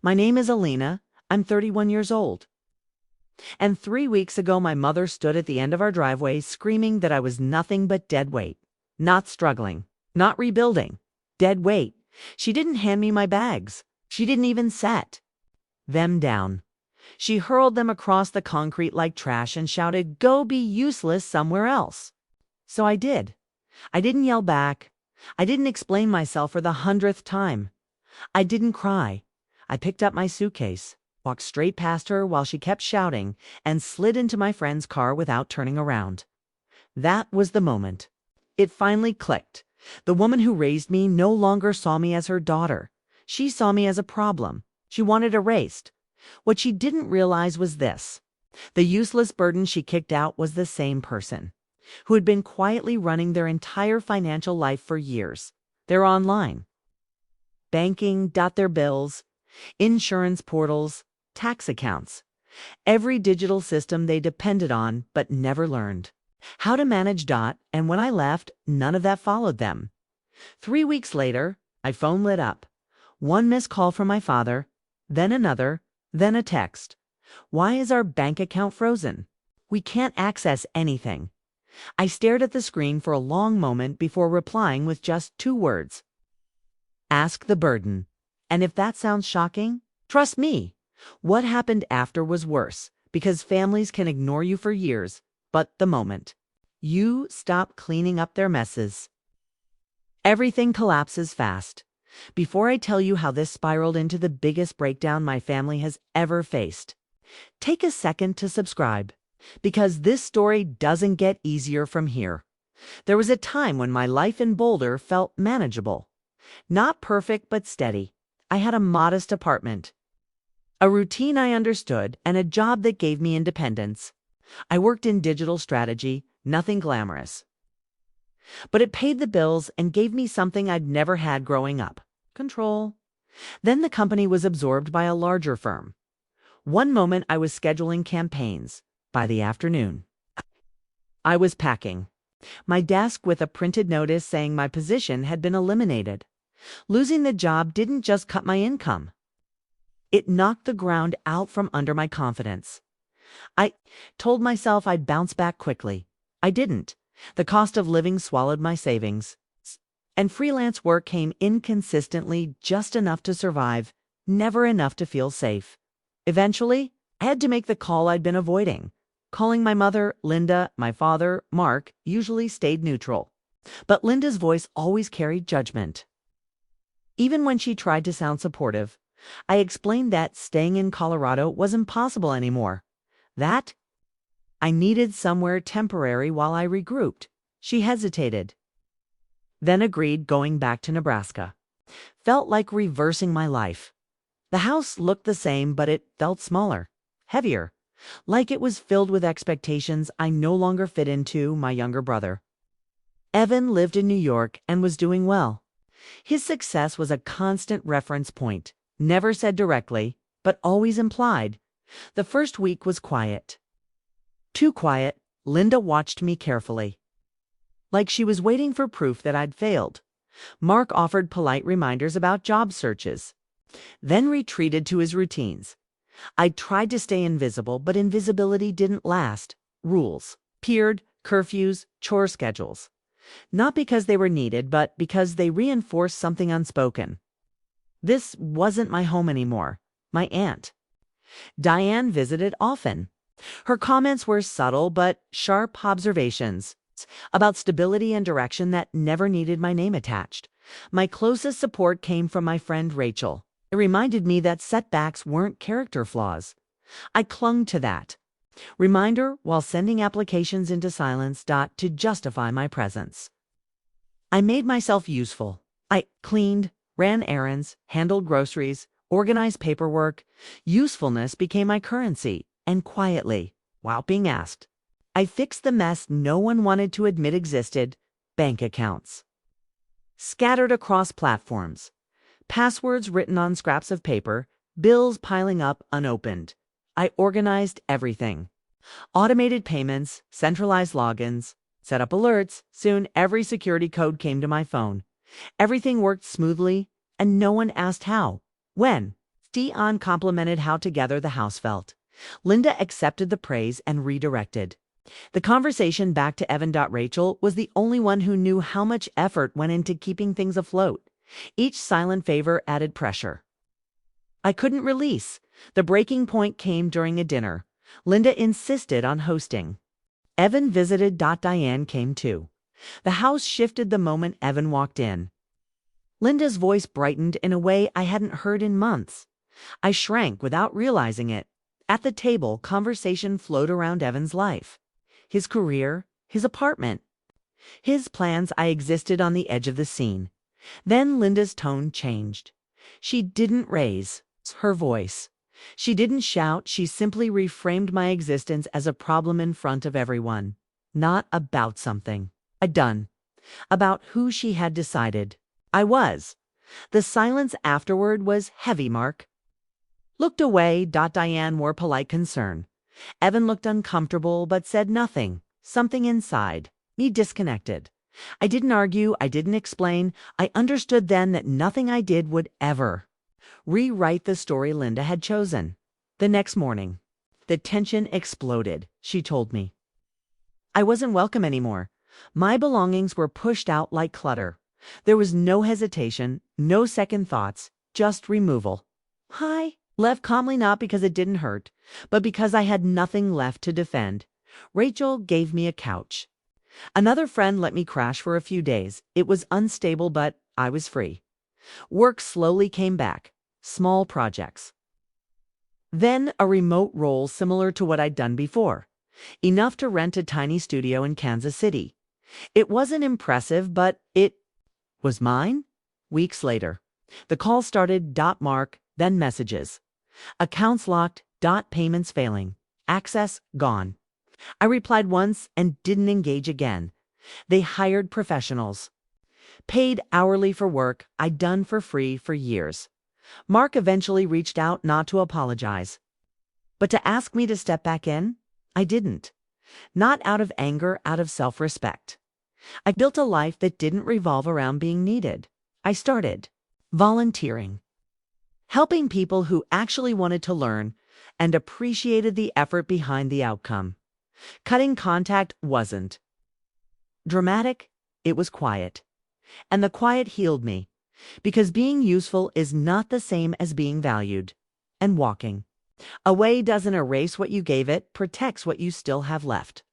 My name is Elena. I'm 31 years old. And 3 weeks ago, my mother stood at the end of our driveway screaming that I was nothing but dead weight. Not struggling. Not rebuilding. Dead weight. She didn't hand me my bags. She didn't even set them down. She hurled them across the concrete like trash and shouted, "Go be useless somewhere else." So I did. I didn't yell back. I didn't explain myself for the 100th time. I didn't cry. I picked up my suitcase, walked straight past her while she kept shouting, and slid into my friend's car without turning around. That was the moment. It finally clicked. The woman who raised me no longer saw me as her daughter. She saw me as a problem. She wanted erased. What she didn't realize was this. The useless burden she kicked out was the same person who had been quietly running their entire financial life for years. They're online. Banking, their bills, insurance portals, tax accounts. Every digital system they depended on but never learned how to manage. And when I left, none of that followed them. 3 weeks later, my phone lit up. One missed call from my father, then another, then a text. "Why is our bank account frozen? We can't access anything." I stared at the screen for a long moment before replying with just 2 words. Ask the burden. And if that sounds shocking, trust me, what happened after was worse, because families can ignore you for years, but the moment you stop cleaning up their messes, everything collapses fast. Before I tell you how this spiraled into the biggest breakdown my family has ever faced, take a second to subscribe, because this story doesn't get easier from here. There was a time when my life in Boulder felt manageable. Not perfect, but steady. I had a modest apartment, a routine I understood, and a job that gave me independence. I worked in digital strategy, nothing glamorous. But it paid the bills and gave me something I'd never had growing up: control. Then the company was absorbed by a larger firm. One moment I was scheduling campaigns. By the afternoon, I was packing my desk with a printed notice saying my position had been eliminated. Losing the job didn't just cut my income. It knocked the ground out from under my confidence. I told myself I'd bounce back quickly. I didn't. The cost of living swallowed my savings. And freelance work came inconsistently, just enough to survive, never enough to feel safe. Eventually, I had to make the call I'd been avoiding. Calling my mother, Linda, my father, Mark, usually stayed neutral. But Linda's voice always carried judgment. Even when she tried to sound supportive, I explained that staying in Colorado was impossible anymore. That I needed somewhere temporary while I regrouped. She hesitated, then agreed, going back to Nebraska. Felt like reversing my life. The house looked the same, but it felt smaller, heavier, like it was filled with expectations I no longer fit into. My younger brother, Evan, lived in New York and was doing well. His success was a constant reference point, never said directly, but always implied. The first week was quiet. Too quiet. Linda watched me carefully, like she was waiting for proof that I'd failed. Mark offered polite reminders about job searches, then retreated to his routines. I tried to stay invisible, but invisibility didn't last. Rules appeared, curfews, chore schedules. Not because they were needed, but because they reinforced something unspoken. This wasn't my home anymore. My aunt Diane visited often. Her comments were subtle but sharp observations about stability and direction that never needed my name attached. My closest support came from my friend Rachel. It reminded me that setbacks weren't character flaws. I clung to that reminder while sending applications into silence to justify my presence. I made myself useful. I cleaned, ran errands, handled groceries, organized paperwork. Usefulness became my currency, and quietly, while being asked, I fixed the mess no one wanted to admit existed: bank accounts scattered across platforms, passwords written on scraps of paper, bills piling up unopened. I organized everything. Automated payments, centralized logins, set up alerts. Soon every security code came to my phone. Everything worked smoothly, and no one asked how, when, Dion complimented how together the house felt. Linda accepted the praise and redirected. The conversation back to Evan. Rachel was the only one who knew how much effort went into keeping things afloat. Each silent favor added pressure. I couldn't release. The breaking point came during a dinner. Linda insisted on hosting. Evan visited. Diane came too. The house shifted the moment Evan walked in. Linda's voice brightened in a way I hadn't heard in months. I shrank without realizing it. At the table, conversation flowed around Evan's life. His career, his apartment, his plans. I existed on the edge of the scene. Then Linda's tone changed. She didn't raise her voice. She didn't shout. She simply reframed my existence as a problem in front of everyone. Not about something I'd done. About who she had decided I was. The silence afterward was heavy. Mark looked away. Diane wore polite concern. Evan looked uncomfortable but said nothing. Something inside me disconnected. I didn't argue. I didn't explain. I understood then that nothing I did would ever rewrite the story Linda had chosen. The next morning, the tension exploded. She told me I wasn't welcome anymore. My belongings were pushed out like clutter. There was no hesitation, no second thoughts, just removal. I left calmly, not because it didn't hurt, but because I had nothing left to defend. Rachel gave me a couch. Another friend let me crash for a few days. It was unstable, but I was free. Work slowly came back. Small projects. Then a remote role similar to what I'd done before. Enough to rent a tiny studio in Kansas City. It wasn't impressive, but it was mine. Weeks later, the call started. Mark, then messages. Accounts locked. Payments failing. Access gone. I replied once and didn't engage again. They hired professionals. Paid hourly for work I'd done for free for years. Mark eventually reached out, not to apologize, but to ask me to step back in. I didn't. Not out of anger, out of self-respect. I built a life that didn't revolve around being needed. I started volunteering, helping people who actually wanted to learn and appreciated the effort behind the outcome. Cutting contact wasn't dramatic, it was quiet. And the quiet healed me, because being useful is not the same as being valued. And walking away doesn't erase what you gave, it protects what you still have left.